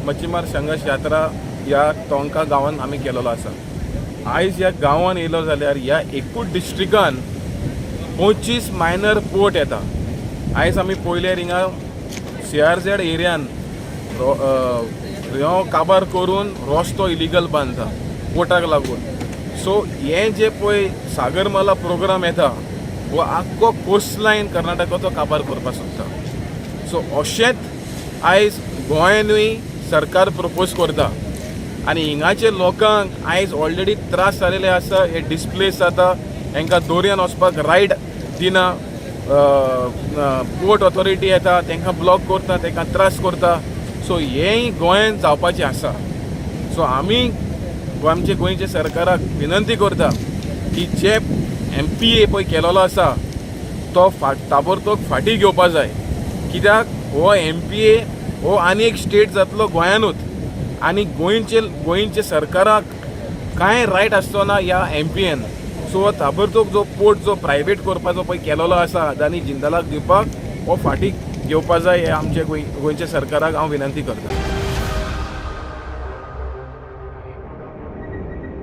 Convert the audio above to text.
मच्छीमार संघर्ष यात्रा ह्या टोंका गांवांत आमी केलेलो आसा। आयज ह्या गांवांत येयलो जाल्यार ह्या एकूच डिस्ट्रिक्टान 25 मायनर पोर्ट येता। आयज आमी पळयल्यार हिंगा CRZ एरियान काबार करून रस्तो इलिगल बांदता पोर्टाक लागून। सो हे जे पळय सागरमाला प्रोग्राम येता वो आख्खो कोस्ट लायन कर्नाटकाचो काबार करपाक सोदता। सो अशेंच आयज गोंयानूय सरकार प्रपोज करता आनी हिंगाचे लोकांक आयज ऑलरेडी त्रास जालेले आसा। हे डिस्प्लेस जाता, हांकां दर्यान वचपाक रायड दिना, पोर्ट ऑथॉरिटी येता तांकां ब्लॉक करता, तांकां त्रास करता। सो हेंय गोंयान जावपाचें आसा। सो आमी आमचे गोंयच्या सरकाराक विनंती करता की जे MPA पळय केलेलो आसा तो ताबडतोब फाटीं घेवपा जाय, कित्याक हो MPA हो आनी एक स्टेट जातलो गोंयानूच आनी गोंयचे सरकाराक कांय रायट आसचो ना ह्या MPAन। सो ताबडतोब जो पोर्ट जो प्रायवेट करपाचो पळय केलेलो आसा आनी जिंदालाक दिवपाक हो फाटीं घेवपा जाय, हे आमचे गोंयच्या सरकाराक हांव विनंती करता।